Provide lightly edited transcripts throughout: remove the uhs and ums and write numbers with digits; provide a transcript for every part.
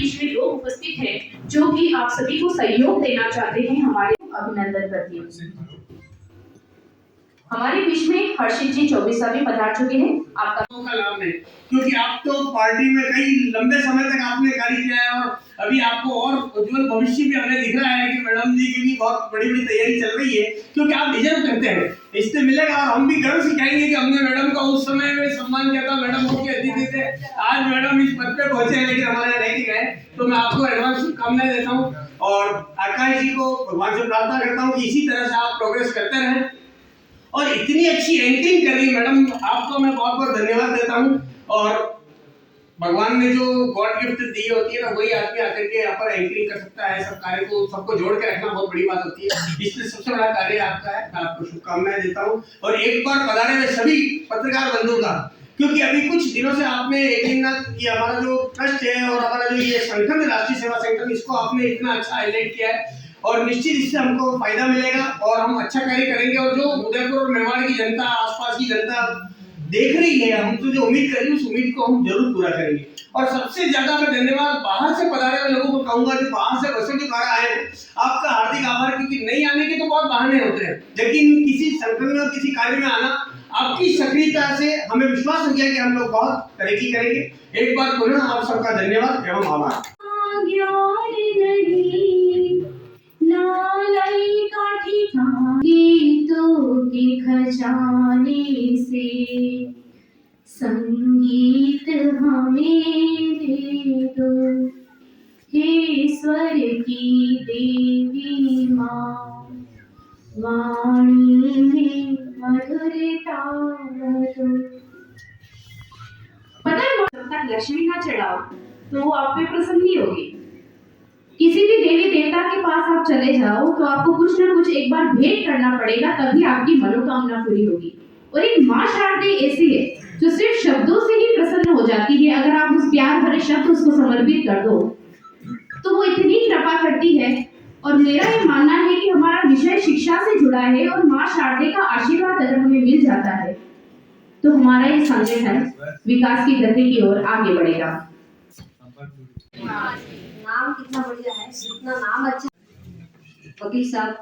बीच में लोग उपस्थित हैं जो कि आप सभी को सहयोग देना चाहते हैं। हमारे अभिनंदन करती हूँ। हमारे बीच में हर्षित जी 24 साल में पधार चुके हैं। आपका लाभ है, क्योंकि आप तो पार्टी में कई लंबे समय तक आपने कार्य किया है और अभी आपको और उज्जवल भविष्य भी हमें दिख रहा है कि मैडम जी की भी बहुत बड़ी बड़ी तैयारी चल रही है, क्योंकि आप डिजर्व करते हैं, इससे मिलेगा। और हम भी गर्व से कहेंगे कि हमने मैडम का उस समय में सम्मान किया था, मैडम मुख्य अतिथि थे। आज मैडम इस पद पे पहुंचे हैं, लेकिन हमारे रह गए, तो मैं आपको एडवांस शुभकामनाएं देता हूँ और आकाश जी को भगवान से प्रार्थना करता हूँ कि इसी तरह से आप प्रोग्रेस करते रहें। और इतनी अच्छी एंकरिंग कर रही मैडम, आपको मैं बहुत बहुत धन्यवाद देता हूँ। और भगवान ने जो गॉड गिफ्ट दी होती है ना, वही आदमी आकर के यहाँ पर एंकरिंग कर सकता है। सब कार्य को सबको जोड़ के रखना बहुत बड़ी बात होती है, इसलिए सबसे बड़ा कार्य आपका है। मैं आपको शुभकामनाएं देता हूँ और एक बार पधारे हुए सभी पत्रकार बंधुओं का, क्योंकि अभी कुछ दिनों से आपने कि हमारा जो ट्रस्ट है और हमारा जो ये संगठन राष्ट्रीय सेवा संगठन, इसको आपने इतना अच्छा हाईलाइट किया है और निश्चित इससे हमको फायदा मिलेगा और हम अच्छा कार्य करेंगे। और जो उदयपुर और मेवाड़ की जनता, आसपास की जनता देख रही है, हम तो जो उम्मीद कर रही है उस उम्मीद को हम जरूर पूरा करेंगे। और सबसे ज्यादा मैं धन्यवाद बाहर से पधारे हुए लोगों को कहूंगा, जो बाहर से बसों के द्वारा आए हैं, आपका हार्दिक आभार। क्योंकि नहीं आने के तो बहुत बहाने होते हैं, लेकिन किसी संगठन में किसी कार्य में आना, आपकी सक्रियता से हमें विश्वास हो गया कि हम लोग बहुत तरक्की करेंगे। एक बार पुनः आप सबका धन्यवाद एवं आभार। गीतों के खजाने से संगीत हमें दे दो, हे स्वर की देवी माँ, वाणी में मधुरता दो। पता है लक्ष्मी ना चढ़ाओ तो आप पे प्रसन्न नहीं होगी। किसी भी देवी देवता के पास आप चले जाओ तो आपको कुछ ना कुछ एक बार भेंट करना पड़ेगा, तभी आपकी मनोकामना पूरी होगी। और एक माँ शारदे ऐसी है जो सिर्फ शब्दों से ही प्रसन्न हो जाती है। अगर आप उस प्यार भरे शब्द उसको समर्पित कर दो तो वो इतनी कृपा करती है। और मेरा ये मानना है कि हमारा विषय शिक्षा से जुड़ा है और माँ शारदे का आशीर्वाद अगर हमें मिल जाता है तो हमारा ये संगठन विकास की गति की ओर आगे बढ़ेगा। नाम कितना बढ़िया है, इतना नाम अच्छा। वकील साहब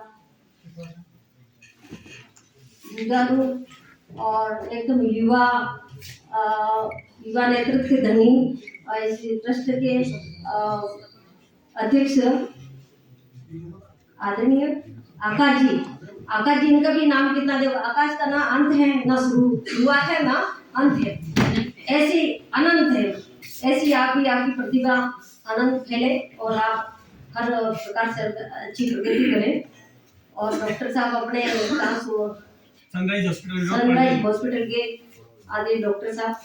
जुगारू और एकदम युवा नेतृत्व के धनी और इस ट्रस्ट के अध्यक्ष आदरणीय आकाश जी, इनका भी नाम कितना देखो, आकाश का ना अंत है ना शुरुआत है ना अंत है, ऐसी अनंत है। ऐसी आप भी आपकी प्रतिभा आनंद फैले और आप हर प्रकार से अच्छी प्रगति करें। और डॉक्टर साहब अपने सनराइज हॉस्पिटल के आदि डॉक्टर साहब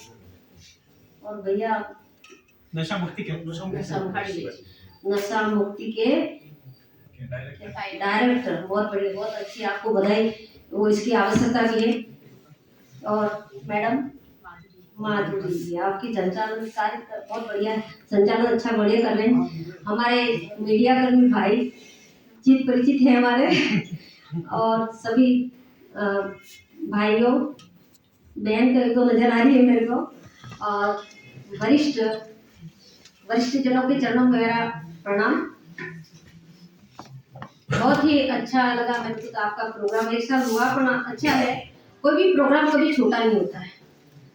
और भैया नशा मुक्ति के डायरेक्टर, बहुत बड़ी, बहुत अच्छी, आपको बधाई, वो इसकी आवश्यकता भी है। और मैडम माधुरी जी, आपकी संचालन कार्य बहुत बढ़िया, संचालन अच्छा बढ़िया कर रहे हैं। हमारे मीडिया कर्मी भाई चित परिचित है हमारे और सभी भाइयों बहन को नजर आ रही है मेरे को, और वरिष्ठ जनों के चरणों में मेरा प्रणाम। बहुत ही अच्छा लगा मेरे को आपका प्रोग्राम, एक साल हुआ पर अच्छा है। कोई भी प्रोग्राम कभी छोटा नहीं होता है,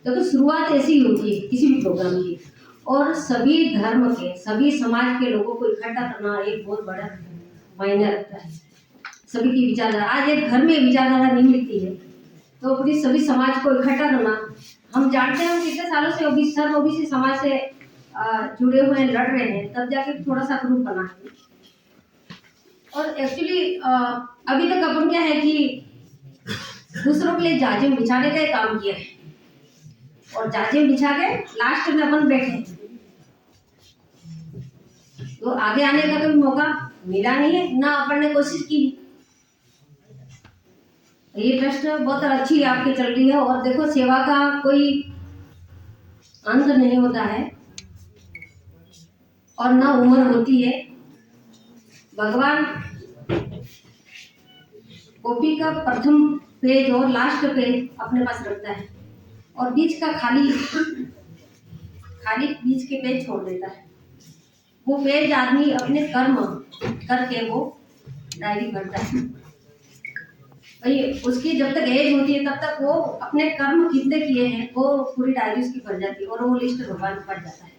तो शुरुआत ऐसी ही होती है किसी भी प्रोग्राम की। और सभी धर्म के, सभी समाज के लोगों को इकट्ठा करना एक बहुत बड़ा मायने रखता है। सभी की विचारधारा, आज एक घर में विचारधारा नहीं मिलती है तो पूरी सभी समाज को इकट्ठा करना। हम जानते हैं, हम कितने सालों से ओबीसी समाज से जुड़े हुए हैं, लड़ रहे हैं, तब जाके थोड़ा सा ग्रुप बना है। और एक्चुअली अभी तक अपन क्या है कि दूसरों के लिए जाजिम बिछाने का काम किया है और जाजिम बिछा के लास्ट में अपन बैठे, तो आगे आने का कभी मौका मिला नहीं है, ना अपन ने कोशिश की। ये ट्रस्ट बहुत अच्छी आपकी चल रही है और देखो सेवा का कोई अंत नहीं होता है और ना उम्र होती है। भगवान कॉपी का प्रथम पेज और लास्ट पेज अपने पास रखता है और बीच का खाली बीच के पेज छोड़ देता है। वो पेज आदमी अपने कर्म करके वो डायरी भरता है। भाई उसकी जब तक एज होती है तब तक वो अपने कर्म कितने किए हैं वो पूरी डायरी उसकी बन जाती है और वो लिस्ट भगवान को पड़ जाता है।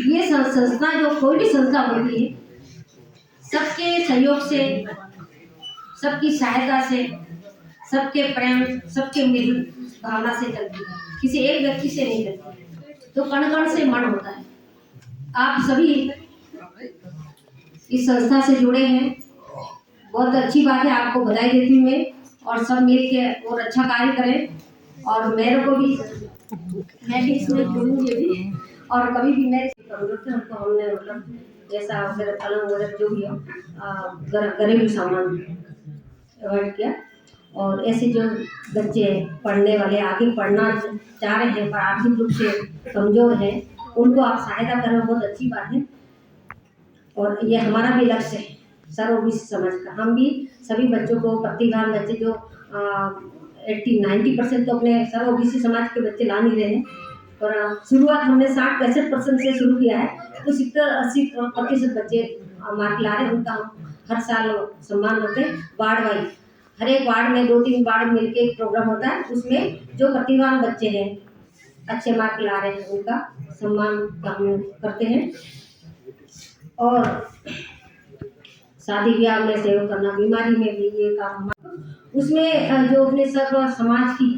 ये संस्था जो कोई भी संस्था होती है सबके सहयोग से, सबकी सहायता से, सबके प्रेम, सबके मिल भावना से चलती है, किसी एक व्यक्ति से नहीं चलती। तो कण कण से मन होता है। आप सभी इस संस्था से जुड़े हैं, बहुत अच्छी बात है, आपको बधाई देती हूँ मैं। और सब मिल के और अच्छा कार्य करें और मेरे को भी, मैं भी इसमें जुड़ूंगी भी। और कभी भी मेरी जरूरत है उनको हमने मतलब जैसा वगैरह पलंग वगैरह जो भी हो घरेलू सामान अवॉइड किया। और ऐसे जो बच्चे पढ़ने वाले आगे पढ़ना चाह रहे हैं पर आर्थिक रूप से कमजोर हैं उनको आप सहायता करें, बहुत अच्छी बात है। और ये हमारा भी लक्ष्य है सर्वोपरि समाज का। हम भी सभी बच्चों को, प्रतिभावान बच्चे जो 80-90% तो अपने सर्वोपरि समाज के बच्चे ला नहीं रहे हैं, पर शुरुआत हमने 60-65% से शुरू किया है। तो 70-80% बच्चे मार्क ला रहे हैं, उनका हम हर साल सम्मान करते हैं। वार्ड वाइज हर एक वार्ड में 2-3 वार्ड मिलके एक प्रोग्राम होता है, उसमें जो प्रतिभावान बच्चे हैं अच्छे मार्क ला रहे हैं उनका सम्मान हम करते हैं। और शादी ब्याह में सहयोग करना, बीमारी में भी ये काम, उसमें जो अपने सर्व समाज की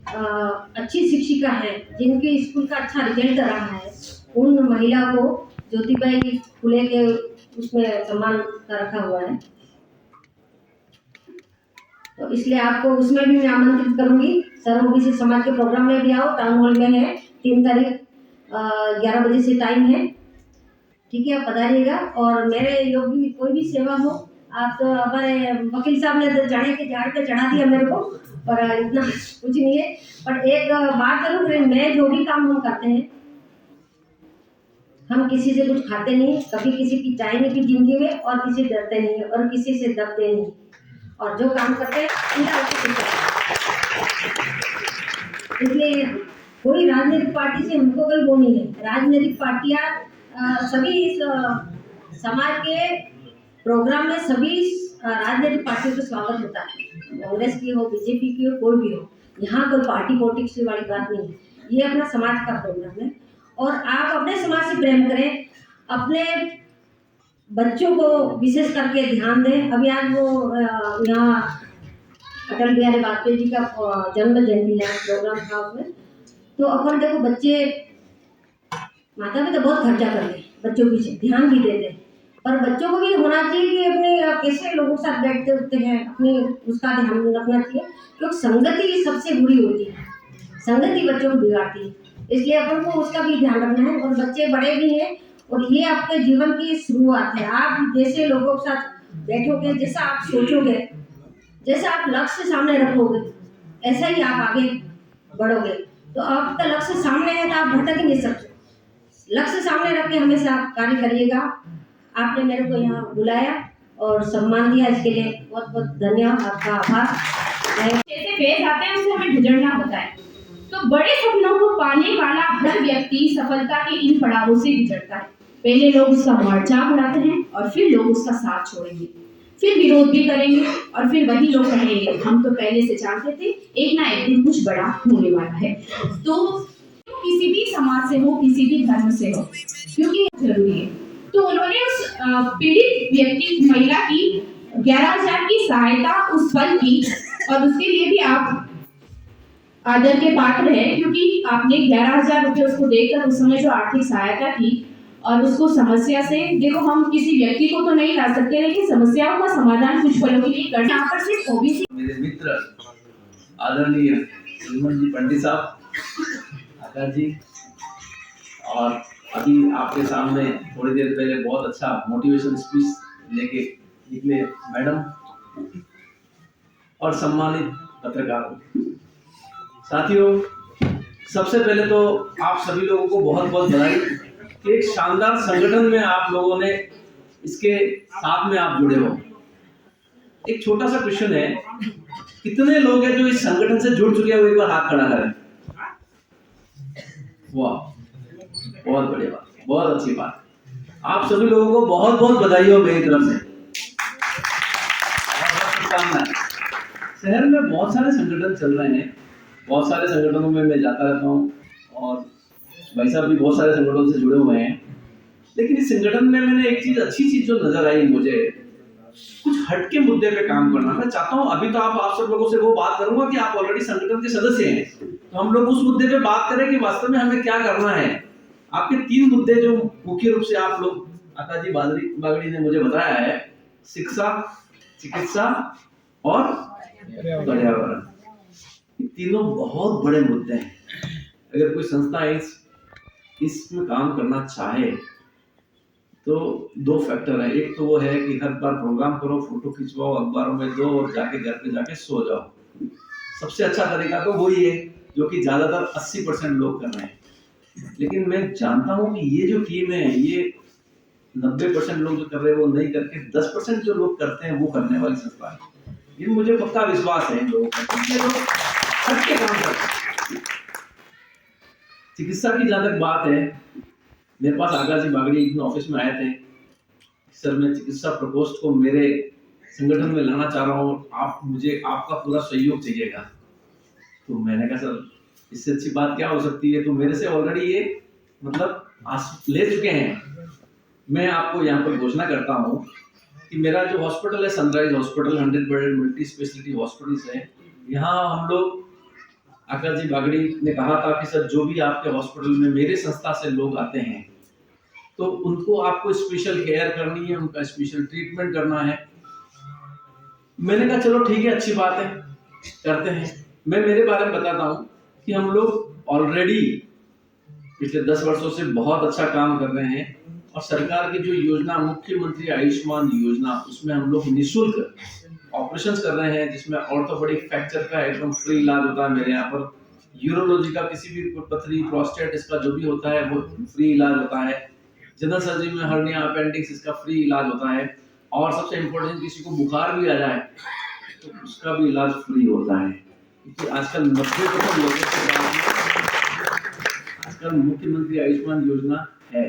अच्छी शिक्षिका है जिनके स्कूल का अच्छा रिजल्ट रहा है उन महिला को ज्योतिबाई फुले के उसमें सम्मान का रखा हुआ है। तो इसलिए आपको उसमें भी मैं आमंत्रित करूंगी। सर्वोपरि समाज के प्रोग्राम में भी आओ, टाउन हॉल में है 3 तारीख 11 बजे से टाइम है, ठीक है, आप पधारिएगा। और मेरे योगी कोई भी सेवा हो, आप तो हमारे वकील साहब ने तो चढ़े के झाड़ पे चढ़ा दिया मेरे को, पर इतना कुछ नहीं है। पर एक बात करूँ, मैं जो भी काम हम करते हैं, हम किसी से कुछ खाते नहीं, कभी किसी की चाय नहीं पी जिंदगी में, और किसी से डरते नहीं और किसी से दबते नहीं, और जो काम करते हैं इसलिए कोई राजनीतिक पार्टी से हमको कोई वो नहीं है। राजनीतिक पार्टियां सभी इस समाज के प्रोग्राम में सभी राजनीतिक पार्टियों का स्वागत होता है, कांग्रेस की हो, बीजेपी की हो, कोई भी हो। यहाँ कोई पार्टी पॉलिटिक्स वाली बात नहीं है, ये अपना समाज का प्रोग्राम है। और आप अपने समाज से प्रेम करें, अपने बच्चों को विशेष करके ध्यान दें। अभी आज वो यहाँ अटल बिहारी वाजपेयी जी का जन्म जयंती है, प्रोग्राम था उसमें। तो अपन देखो, बच्चे माता पिता बहुत खर्चा करते हैं, बच्चों पीछे ध्यान भी देते हैं, पर बच्चों को भी होना चाहिए कि अपने कैसे लोगों के साथ बैठते उठते हैं, अपनी उसका ध्यान रखना चाहिए। क्योंकि संगति सबसे बुरी होती है, संगति बच्चों को बिगाड़ती है, इसलिए अपन को उसका भी ध्यान रखना है। और बच्चे बड़े भी हैं और ये आपके जीवन की शुरुआत है। आप जैसे लोगों के साथ बैठोगे, जैसा आप सोचोगे, जैसा आप लक्ष्य सामने रखोगे, ऐसा ही आप आगे बढ़ोगे। तो आपका लक्ष्य सामने है तो आप भटक नहीं सकते। लक्ष्य सामने रख के हमेशा आप कार्य करिएगा। आपने मेरे को यहाँ बुलाया और सम्मान दिया, इसके लिए बहुत बहुत धन्यवाद, आपका आभार। जैसे फेज आते हैं उससे हमें गुजरना होता है। तो बड़े सपनों को पाने वाला हर व्यक्ति सफलता के इन पड़ावों से गुजरता है। पहले लोग उसका मजाक उड़ाते हैं और फिर लोग उसका साथ छोड़ेंगे, फिर विरोध भी करेंगे और फिर वही लोग कहेंगे हम तो पहले से जानते थे, एक ना एक दिन कुछ बड़ा होने वाला है। तो किसी भी समाज से हो, किसी भी धर्म से हो, क्योंकि जरूरी है। तो उन्होंने उस पीड़ित व्यक्ति महिला की 11,000 की सहायता उस पल की, और उसके लिए भी आप आदर के पात्र है, क्योंकि आपने 11,000 रुपये उसको देकर उस समय जो आर्थिक सहायता की, और उसको समस्या से, देखो हम किसी व्यक्ति को तो नहीं ला सकते, लेकिन समस्याओं का समाधान कुछ पलों के लिए करना। यहाँ पर सिर्फ ओबीसी मेरे मित्र आदरणीय श्रीमन जी पंडित साहब, आकाश जी, और अभी आपके सामने थोड़ी देर पहले बहुत अच्छा मोटिवेशन स्पीच लेके निकले मैडम, और सम्मानित पत्रकार साथियों, सबसे पहले तो आप सभी लोगों को बहुत बहुत बधाई कि एक शानदार संगठन में आप लोगों ने इसके साथ में आप जुड़े हो। एक छोटा सा क्वेश्चन है, कितने लोग हैं जो इस संगठन से जुड़ चुके हैं? वो एक बार हाथ खड़ा करें। वाह, बहुत बढ़िया बात, बहुत अच्छी बात। आप सभी लोगों को बहुत बहुत बधाई हो मेरी तरफ से, बहुत शुभकामनाएं। शहर में बहुत सारे संगठन चल रहे हैं, बहुत सारे संगठनों में मैं जाता रहता हूँ और भाई साहब भी बहुत सारे संगठनों से जुड़े हुए हैं। लेकिन इस संगठन में मैंने एक चीज, अच्छी चीज जो नजर आई मुझे, कुछ हटके मुद्दे पे काम करना। मैं चाहता हूँ अभी तो आप सब लोगों से वो बात करूंगा कि आप ऑलरेडी संगठन के सदस्य हैं, तो हम लोग उस मुद्दे पे बात करें कि वास्तव में हमें क्या करना है। आपके 3 मुद्दे जो मुख्य रूप से आप लोग, आकाश जी बागड़ी ने मुझे बताया है, शिक्षा, चिकित्सा और पर्यावरण। ये तीनों बहुत बड़े मुद्दे हैं। अगर कोई संस्था इसमें काम करना चाहे तो 2 फैक्टर है। एक तो वो है कि हर बार प्रोग्राम करो, फोटो खिंचवाओ, अखबारों में दो और जाके घर पे जाके सो जाओ। सबसे अच्छा तरीका तो वही है जो कि ज्यादातर 80% लोग कर रहे हैं। लेकिन मैं जानता हूं कि ये जो टीम है, ये 90% लोग जो कर रहे हैं वो नहीं करके 10% जो लोग करते हैं वो करने वाली संस्था है। ये मुझे पक्का विश्वास है इन लोगों का, इसलिए लोग हट के काम करते हैं। चिकित्सा की जहां तक बात है, मेरे पास आकाश जी बागड़ी एक दिन ऑफिस में आए थे, सर मैं चिकित्सा प्रकोष्ठ को मेरे संगठन में लाना चाह रहा हूँ, आप मुझे आपका पूरा सहयोग चाहिएगा। तो मैंने कहा सर इससे अच्छी बात क्या हो सकती है, तो मेरे से ऑलरेडी ये मतलब ले चुके हैं। मैं आपको यहाँ पर घोषणा करता हूँ कि मेरा जो हॉस्पिटल है sunrise hospital, 100 bedded multi speciality hospital है, यहाँ हम लोग, आकाश जी बागड़ी ने कहा था कि सर जो भी आपके हॉस्पिटल में मेरे संस्था से लोग आते हैं तो उनको आपको स्पेशल केयर करनी है, उनका स्पेशल ट्रीटमेंट करना है। मैंने कहा चलो ठीक है, अच्छी बात है, करते हैं। मैं मेरे बारे में बताता हूँ कि हम लोग ऑलरेडी पिछले 10 वर्षों से बहुत अच्छा काम कर रहे हैं और सरकार की जो योजना मुख्यमंत्री आयुष्मान योजना, उसमें हम लोग निःशुल्क ऑपरेशंस कर रहे हैं, जिसमें ऑर्थोपेडिक फ्रैक्चर का एकदम फ्री इलाज होता है मेरे यहाँ पर। यूरोलॉजी का किसी भी पथरी, प्रोस्टेट, इसका जो भी होता है वो फ्री इलाज होता है। जनरल सर्जरी में हर्निया, अपेंडिक्स, इसका फ्री इलाज होता है। और सबसे इम्पोर्टेंट, किसी को बुखार भी आ जाए तो उसका भी इलाज फ्री होता है, क्योंकि आजकल 90% लोगों के आजकल मुख्यमंत्री आयुष्मान योजना है।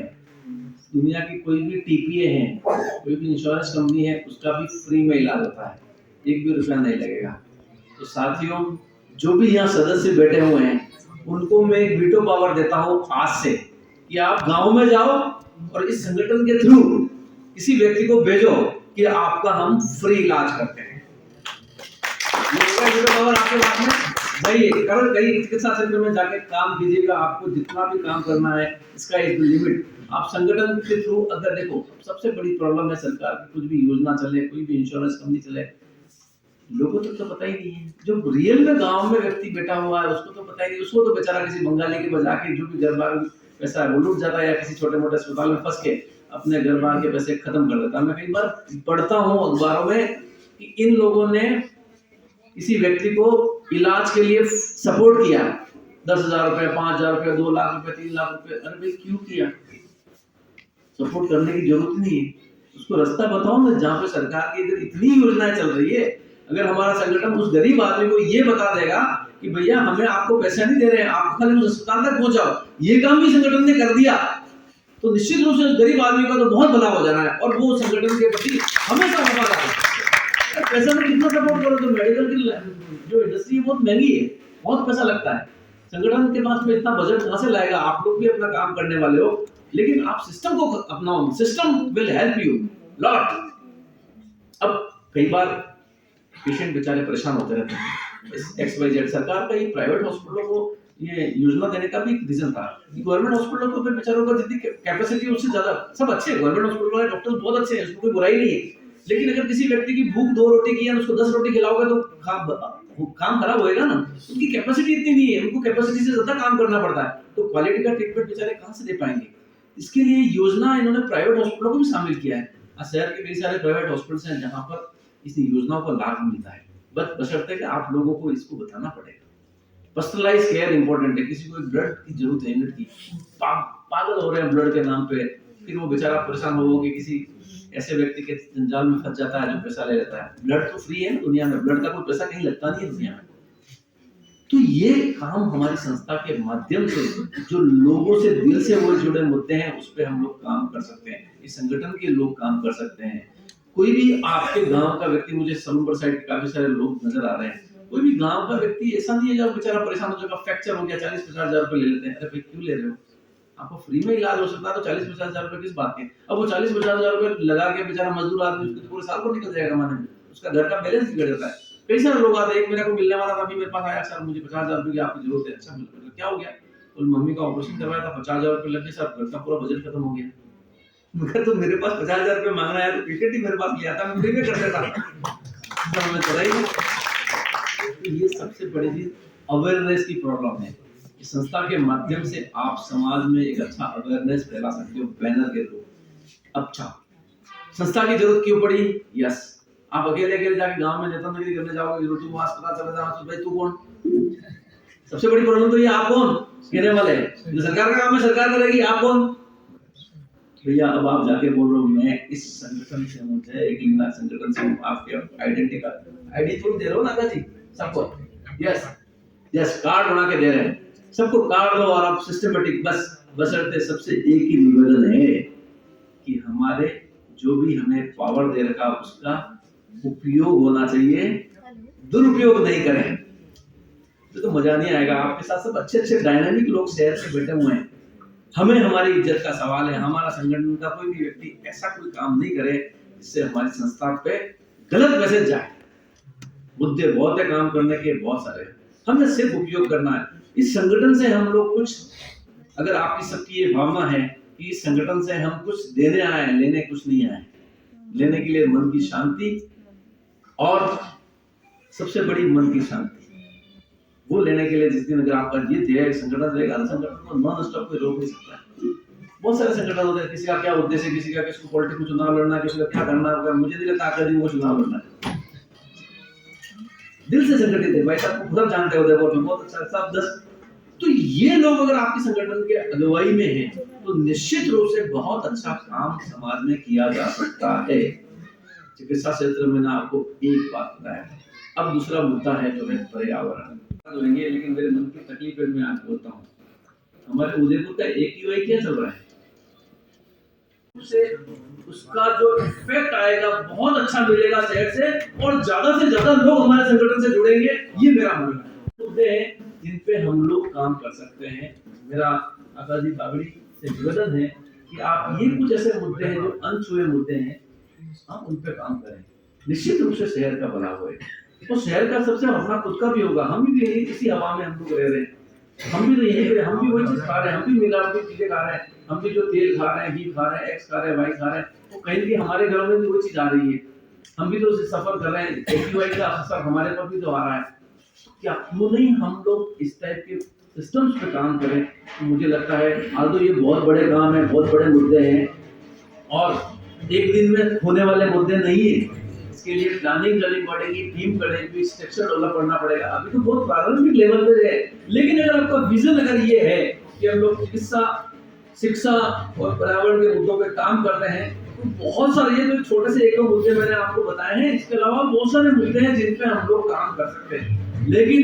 दुनिया की कोई भी टीपीए है, कोई भी इंश्योरेंस कंपनी है, उसका भी फ्री में इलाज होता है, 1 भी रुपया नहीं लगेगा। तो साथियों, जो भी यहाँ सदस्य बैठे हुए हैं उनको मैं एक वीटो पावर देता हूँ आज से कि आप गांव में जाओ और इस संगठन के थ्रू किसी व्यक्ति को भेजो कि आपका हम फ्री इलाज करते हैं। वीटो पावर आपके पास में वही है। कहीं चिकित्सा केंद्र में जाके काम कीजिएगा, आपको जितना भी काम करना है, इसका एक लिमिट। आप संगठन के थ्रू, अगर देखो सबसे बड़ी प्रॉब्लम है सरकार की, कुछ भी योजना चले, कोई भी इंश्योरेंस कंपनी चले, लोगों तक तो पता ही नहीं है। जो रियल में गांव में व्यक्ति बैठा हुआ है उसको तो पता ही नहीं। उसको तो बेचारा किसी बंगाली के बजा के जो भी घर बार पैसा है वो लूट जाता है, या किसी छोटे मोटे अस्पताल में फंस के अपने घर बार के पैसे खत्म कर देता है। मैं कई बार पढ़ता हूँ अखबारों में कि इन लोगों ने किसी व्यक्ति को इलाज के लिए सपोर्ट किया, 10,000 रुपए, 5,000 रुपए, 2 लाख रुपए, 3 लाख रुपए। अरे भाई क्यों किया? सपोर्ट करने की जरूरत नहीं है, उसको रास्ता बताओ ना। जहाँ पे सरकार की इतनी योजनाएं चल रही है, अगर हमारा संगठन उस गरीब आदमी को ये बता देगा कि भैया हमें आपको पैसा नहीं दे रहे हैं, आप खाली उस अस्पताल तक पहुंचाओ, ये काम भी संगठन ने कर दिया, तो निश्चित रूप से उस गरीब आदमी का तो बहुत भला हो जाना है और वो संगठन के प्रति हमेशा वफादार है। पैसा में कितना सपोर्ट करो, तो मेडिकल की जो इंडस्ट्री है बहुत महंगी है, बहुत पैसा लगता है। संगठन के पास में इतना बजट कहां से लाएगा? आप लोग भी अपना काम करने वाले हो, लेकिन आप सिस्टम को अपनाओ, system will help you lot. अब कई बार पेशेंट बेचारे परेशान होते रहते हैं। XYZ सरकार का ये प्राइवेट हॉस्पिटलों को ये योजना देने का भी एक रीजन था कि गवर्नमेंट हॉस्पिटलों को बेचारों का जितनी कैपेसिटी उससे ज्यादा, सब अच्छे हैं गवर्नमेंट हॉस्पिटल वाले डॉक्टर बहुत अच्छे हैं, उसको कोई बुराई नहीं है, लेकिन अगर किसी व्यक्ति की भूख 2 रोटी की है, उसको 10 रोटी खिलाओगे तो काम खराब होएगा ना। उनकी कैपेसिटी इतनी नहीं है, उनको कैपेसिटी से ज्यादा काम करना पड़ता है, तो क्वालिटी का ट्रीटमेंट बेचारे कहां से दे पाएंगे? इसके लिए योजना इन्होंने प्राइवेट हॉस्पिटलों को भी शामिल किया है। शहर के कई सारे प्राइवेट हॉस्पिटल्स हैं जहां पर इस योजनाओं का लाभ मिलता है, बशर्ते कि आप लोगों को इसको बताना पड़ेगा। पर्सनलाइज केयर इंपॉर्टेंट है। किसी को ब्लड की जरूरत है, यूनिट की, पागल हो रहे हैं ब्लड के नाम पे, फिर वो बेचारा परेशान हो कि किसी ऐसे व्यक्ति के जंजाल में फंस जाता है जो पैसा ले लेता है। ब्लड तो फ्री है ना दुनिया में, ब्लड का कोई पैसा कहीं लगता नहीं है दुनिया में। तो ये काम हमारी संस्था के माध्यम से जो लोगों से दिल से वो जुड़े मुद्दे हैं उस पर हम लोग काम कर सकते हैं। इस संगठन के लोग काम कर सकते हैं। कोई भी आपके गांव का व्यक्ति, मुझे सलूमपुर साइड काफी सारे लोग नजर आ रहे हैं, कोई भी गांव का व्यक्ति ऐसा नहीं है जो बेचारा परेशान हो जाएगा, फ्रैक्चर हो गया 40-50 हजार रुपए ले लेते हैं। अरे भाई क्यों ले रहे हो? आपको फ्री में इलाज हो सकता है तो 40-50 हजार रुपए किस बात के? अब वो 40-50 हजार रुपए लगा के बेचारा मजदूर आदमी उसके तो पूरे साल को निकल जाएगा कमाने में, उसका घर का बैलेंस बिगड़ जाता है। कई सारे लोग आते हैं, एक मेरे को मिलने वाला था अभी मेरे पास आया, सर मुझे 50 हजार रुपए की आपकी जरूरत है। अच्छा मतलब क्या हो गया? तो मम्मी का ऑपरेशन करवाया था, 50 हजार रुपए लग गए सर, घर का पूरा बजट खत्म हो गया। मैं तो मेरे पास 50 हजार रुपए मांग रहा है तो क्रिकेट ही मेरे पास लिया था, मैं फ्री में कर देता तो मैं चला ही। तो ये सबसे बड़ी चीज अवेयरनेस की प्रॉब्लम है। इस संस्था के माध्यम से आप समाज में एक अच्छा अवेयरनेस फैला सकते हो बैनर के थ्रू। अच्छा, संस्था की जरूरत क्यों पड़ी? यस, आप अकेले अकेले जाके गांव में नेतागिरी करने जाओगे, जरूरत तुम वहां पता चला जाए तो भाई तू कौन? सबसे बड़ी प्रॉब्लम तो ये आप कौन कहने वाले हैं। जो सरकार का काम है सरकार करेगी, आप कौन? भैया अब आप जाके बोल रहे हो मैं इस संगठन से हूं, जय एक लिंगा संगठन से हूं, आपके आइडेंटिटी कार्ड आईडी थोड़ी दे रहे हो ना दादी सबको? यस कार्ड बना के दे रहे हैं सबको, कार्ड दो और आप सिस्टमेटिक बशर्ते सबसे एक ही निवेदन है कि हमारे जो भी हमें पावर दे रखा उसका उपयोग होना चाहिए, दुरुपयोग नहीं करें तो मजा नहीं आएगा। आपके साथ सब अच्छे अच्छे डायनामिक लोग शहर से बैठे हुए हैं, हमें हमारी इज्जत का सवाल है। हमारा संगठन का कोई भी व्यक्ति ऐसा कोई काम नहीं करे जिससे हमारी संस्था पे गलत मैसेज जाए। मुद्दे बहुत है, काम करने के बहुत सारे, हमें सिर्फ उपयोग करना है। इस संगठन से हम लोग कुछ, अगर आपकी सबकी ये भावना है कि इस संगठन से हम कुछ देने आए हैं, लेने कुछ नहीं आए। लेने के लिए मन की शांति, और सबसे बड़ी मन की शांति वो लेने के लिए जिस दिन अगर आपका ये ध्येय संगठन रहेगा तो संगठन को नॉन स्टॉप कोई रोक नहीं सकता है। बहुत सारे संगठन होते हैं, किसी का क्या उद्देश्य, किसी का किसको पॉलिटिक्स में चुनाव लड़ना, किसी का क्या करना होगा, मुझे नहीं लगता आकर वो चुनाव लड़ना है। दिल से संगठित है भाई साहब, खुद जानते हो, देखो बहुत अच्छा सब 10। तो ये लोग अगर आपके संगठन के अगुवाई में हैं तो निश्चित रूप से बहुत अच्छा काम समाज में किया जा सकता है। चिकित्सा क्षेत्र में ना आपको एक बात बताया। अब दूसरा मुद्दा है जो है पर्यावरण। लेकिन मेरे मन की तकलीफ मैं आज बोलता हूँ, हमारे उदयपुर का AQI क्या चल रहा है, उससे उसका जो इफेक्ट आएगा बहुत अच्छा मिलेगा शहर से, और ज्यादा से ज्यादा लोग हमारे संगठन से जुड़ेंगे, ये मेरा मानना है। मुद्दे हैं जिन पे हम लोग काम कर सकते हैं। मेरा आकाजी बागड़ी से निवेदन है कि आप ये कुछ ऐसे मुद्दे हैं जो अनछुए मुद्दे हैं, आप उन पे काम करें, निश्चित रूप से शहर का भला होए। तो शहर का सबसे अपना खुद का भी होगा। हम भी यही इसी हवा में हम लोग रह रहे हैं, हम भी तो यही, हम भी वही चीज खा रहे हैं, हम भी मिलावटी चीजें खा रहे हैं, हम भी जो तेल खा रहे हैं, घी खा रहे हैं, एक्स खा रहे हैं, वाई खा रहे हैं, तो कहीं भी हमारे घरों में भी वही चीज आ रही है। हम भी तो उससे सफर कर रहे हैं, AQI का असर हमारे पर भी तो आ रहा है। क्या क्यों नहीं हम लोग इस टाइप के सिस्टम्स पे काम करें? तो मुझे लगता है आज तो ये बहुत बड़े काम है, बहुत बड़े मुद्दे हैं, और एक दिन में होने वाले मुद्दे नहीं है। इसके लिए प्लानिंग करनी पड़ेगी, टीम पड़ेगी, स्ट्रक्चर डेवलप करना पड़ेगा। अभी तो बहुत प्रारंभिक लेवल पे है, लेकिन अगर आपका विजन अगर ये है कि हम लोग चिकित्सा, शिक्षा और पर्यावरण के मुद्दों पे काम कर रहे हैं, तो बहुत सारे, ये तो छोटे से एक दो मुद्दे मैंने आपको बताए हैं, इसके अलावा बहुत सारे मुद्दे हैं जिन पे हम लोग काम कर सकते हैं। लेकिन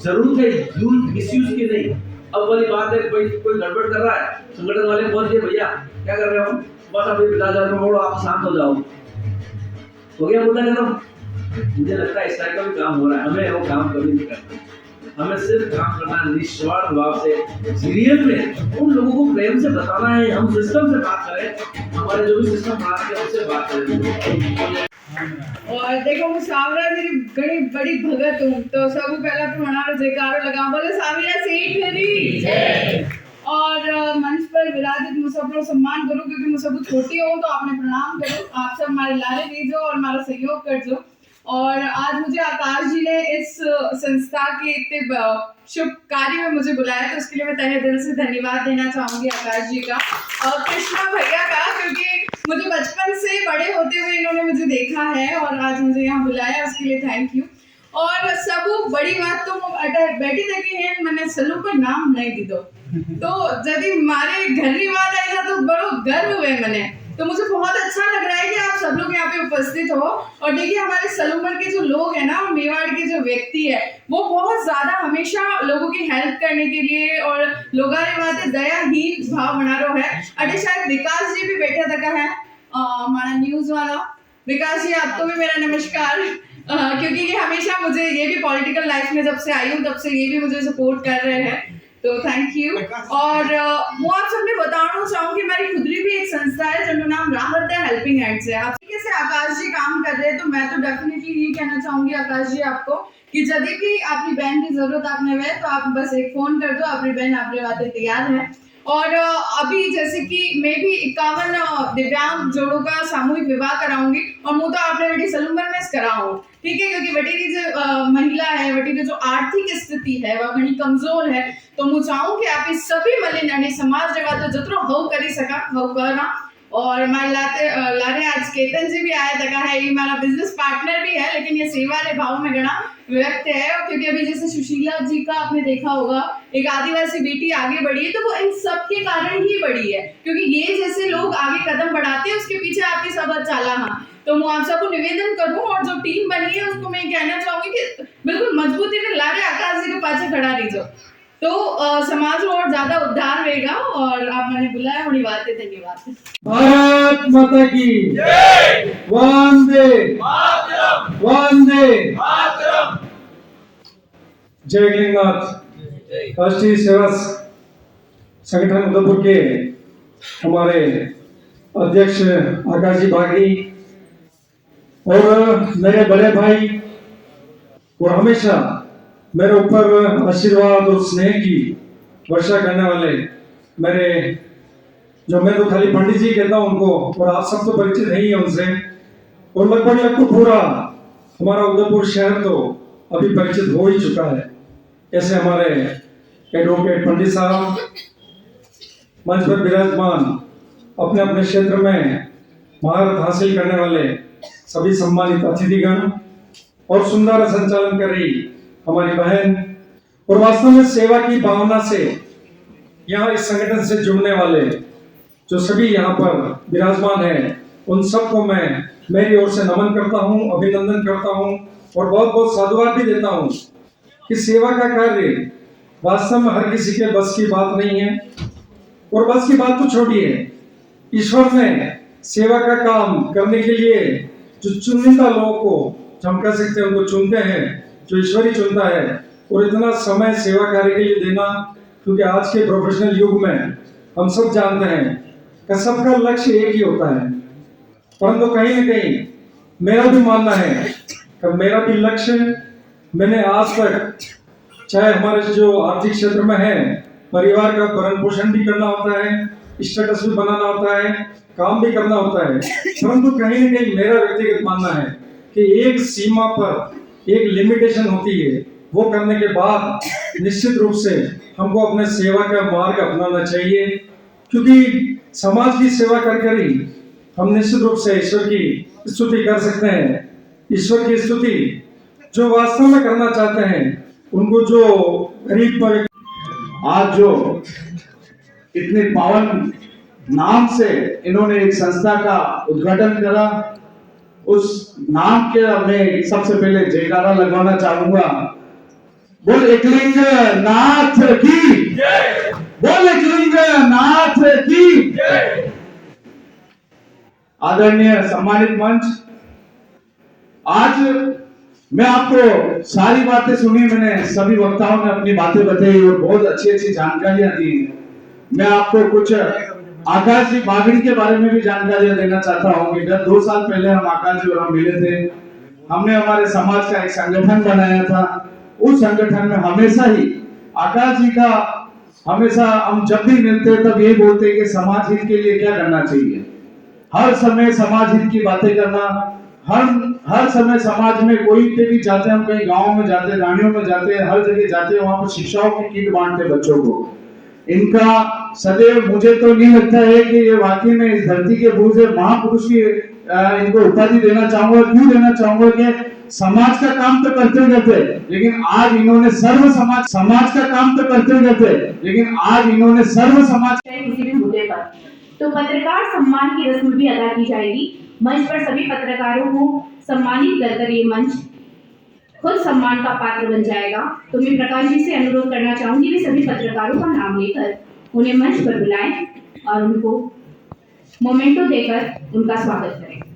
जरूरत है यूज मिसयूज की नहीं। अब वाली बात है, कोई गड़बड़ कर रहा है, संगठन वाले बोल दिए भैया क्या कर रहे हो, बस अभी 50,000 रुपये आप शांत हो जाओ, हो गया मुद्दा खत्म। मुझे लगता है इस टाइप का भी काम हो रहा है, हमें वो काम कभी नहीं करना। हमें सिर्फ काम करना है निस्वार्थ भाव से, रियल में उन लोगों को प्रेम से बताना है। हम सिस्टम से बात करें, हमारे जो भी सिस्टम बनाते हैं उससे बात करें। और देखो मैं सावरा जी घणी बड़ी भगत हूँ, तो सब पहला तो मनारो जयकारो लगा, बोले सावरिया सेठ हरी जय। और मंच पर विराजित मैं सबको सम्मान करूँ, क्योंकि मैं सब छोटी हूँ, तो आपने प्रणाम करो। आप सब हमारे लारे दीजो और हमारा सहयोग कर दो। और आज मुझे आकाश जी ने इस संस्था के इतने शुभ कार्य में मुझे बुलाया, तो उसके लिए मैं तहे दिल से धन्यवाद देना चाहूँगी आकाश जी का और कृष्णा भैया का, क्योंकि मुझे बचपन से बड़े होते हुए इन्होंने मुझे देखा है और आज मुझे यहाँ बुलाया, उसके लिए थैंक यू। और सब बड़ी बात तो अटर बैठी थी हैं, मैंने सलू पर नाम नहीं दी दो, तो जब मारे घर की बात आई था तो बड़ो गर्व हुए मैंने, तो मुझे बहुत अच्छा लग रहा है कि आप सब लोग यहाँ पे उपस्थित हो। और देखिए हमारे सलूमर के जो लोग हैं ना, और मेवाड़ के जो व्यक्ति है, वो बहुत ज्यादा हमेशा लोगों की हेल्प करने के लिए और लोगारे बात दयाहीन भाव बना रहा है। अरे शायद विकास जी भी बैठा तक है, हमारा न्यूज वाला विकास जी, आपको भी मेरा नमस्कार। क्योंकि ये हमेशा मुझे, ये भी पॉलिटिकल लाइफ में जब से आई हूँ तब से ये भी मुझे सपोर्ट कर रहे हैं, तो थैंक यू। और मैं आप सबने बताना चाहूंगी, मेरी खुदरी भी एक संस्था है जिनका नाम राहत है हेल्पिंग हैंड्स है। आप कैसे आकाश जी काम कर रहे हैं, तो मैं तो डेफिनेटली ये कहना चाहूंगी आकाश जी आपको कि जब भी आपकी बहन की जरूरत आपने हुए तो आप बस एक फोन कर दो, आपकी बहन आपके वास्ते तैयार है। और अभी जैसे कि मैं भी 51 दिव्यांग जोड़ों का सामूहिक विवाह कराऊंगी, और मैं तो आपने बेटी सलूमर में कराऊं, ठीक है, क्योंकि बेटी की जो महिला है, बेटी की जो आर्थिक स्थिति है वह घनी कमजोर है। तो मैं चाहूँ कि आप इस सभी मलिन समाज जगह तो जितना हो करी सका वो करना। और मैं लारे आज केतन जी भी आया तक है, ये हमारा बिजनेस पार्टनर भी है, लेकिन ये सेवा रे भाव में गणा व्यक्त है। क्योंकि अभी जैसे सुशीला जी का आपने देखा होगा, एक आदिवासी बेटी आगे बढ़ी है, तो वो इन सब के कारण ही बढ़ी है, क्योंकि ये जैसे लोग आगे कदम बढ़ाते हैं उसके पीछे आपकी सब चाला। हाँ, तो मैं आप सबको निवेदन करूं, और जो टीम बनी है उसको मैं कहना चाहूंगी कि बिल्कुल मजबूती से लारे आकाश जी के पाछे खड़ा रहिजो, तो समाज और ज्यादा उद्धार होगा। और आप मैंने बुलाया, बड़ी बात है, धन्यवाद। भारत माता की जय, वंदे मातरम, वंदे मातरम। जय गणनाथ राष्ट्रीय सेवा संगठन उदयपुर के हमारे अध्यक्ष आकाश जी बागी और मेरे बड़े भाई, और हमेशा मेरे ऊपर आशीर्वाद और स्नेह की वर्षा करने वाले मेरे, जो मैं तो खाली पंडित जी कहता हूं उनको, और आप सब तो परिचित नहीं है उनसे, और लगभग पूरा हमारा उदयपुर शहर तो अभी परिचित हो ही चुका है। ऐसे हमारे एडवोकेट पंडित साहब मंच पर विराजमान, अपने अपने क्षेत्र में महारत हासिल करने वाले सभी सम्मानित अतिथिगण, और सुंदर संचालन कर रही हमारी बहन, और वास्तव में सेवा की भावना से यहाँ इस संगठन से जुड़ने वाले जो सभी यहाँ पर विराजमान हैं, उन सबको मैं मेरी ओर से नमन करता हूँ, अभिनंदन करता हूँ, और बहुत बहुत साधुवाद भी देता हूँ कि सेवा का कार्य वास्तव में हर किसी के बस की बात नहीं है। और बस की बात तो छोड़िए, ईश्वर ने सेवा का काम करने के लिए जो चुनिंदा लोगों को, हम कह सकते हैं उनको चुनते हैं, जो ईश्वर ही चुनता है। और इतना समय सेवा कार्य के लिए देना, क्योंकि आज के प्रोफेशनल युग में हम सब जानते हैं कि सबका लक्ष्य एक ही होता है, परंतु कहीं न कहीं मेरा भी मानना है कि मेरा भी लक्ष्य, मैंने आज तक चाहे हमारे जो आर्थिक क्षेत्र में है, परिवार का भरण पोषण भी करना होता है, स्टेटस भी बनाना होता है, काम भी करना होता है, परंतु कहीं न कहीं मेरा व्यक्तिगत मानना है कि एक सीमा पर एक लिमिटेशन होती है, वो करने के बाद निश्चित रूप से हमको अपने सेवा का मार्ग अपनाना चाहिए, क्योंकि समाज की सेवा कर ही हम निश्चित रूप से ईश्वर की स्तुति कर सकते हैं। ईश्वर की स्तुति जो वास्तव में करना चाहते हैं, उनको जो गरीब पर आज जो इतने पावन नाम से इन्होंने एक संस्था का उद्घाटन करा, उस नाम के मैं सबसे पहले जयकारा लगवाना चाहूंगा। बोल एकलिंग नाथ की जय, बोल एकलिंग नाथ की जय। आदरणीय सम्मानित मंच, आज मैं आपको सारी बातें सुनी, मैंने सभी वक्ताओं ने अपनी बातें बताई और बहुत अच्छी अच्छी जानकारियां दी। मैं आपको कुछ आकाश जी बागड़ी के बारे में भी जानकारियां देना चाहता हूं कि 2 साल पहले हम आकाश जी और हम मिले थे। हमने हमारे समाज का एक संगठन बनाया था। उस संगठन में हमेशा ही आकाश जी का, हमेशा हम जब भी मिलते तब ये बोलते कि समाज हित के लिए क्या करना चाहिए। हर समय समाज हित की बातें करना, हर समय समाज में कोई पे भी जाते, हम कहीं गांव में जाते, रानियों में जाते, हर जगह जाते, वहां पर शिक्षाओं की किट बांटते बच्चों को। इनका सदैव, मुझे तो नहीं लगता है कि ये वाकई में इस धरती के भूल से महापुरुष की इनको उपाधि देना चाहूंगा। क्यों देना चाहूंगा कि समाज का काम तो करते रहते, लेकिन आज इन्होंने समाज का काम तो करते रहते, लेकिन आज इन्होंने सर्व समाज किसी भी मुद्दे पर, तो पत्रकार सम्मान की रस्म भी अदा की जाएगी। मंच पर सभी पत्रकारों को सम्मानित कर ये मंच खुद सम्मान का पात्र बन जाएगा। तो मैं प्रकाश जी से अनुरोध करना चाहूंगी वे सभी पत्रकारों का नाम लेकर उन्हें मंच पर बुलाएं और उनको मोमेंटो देकर उनका स्वागत करें।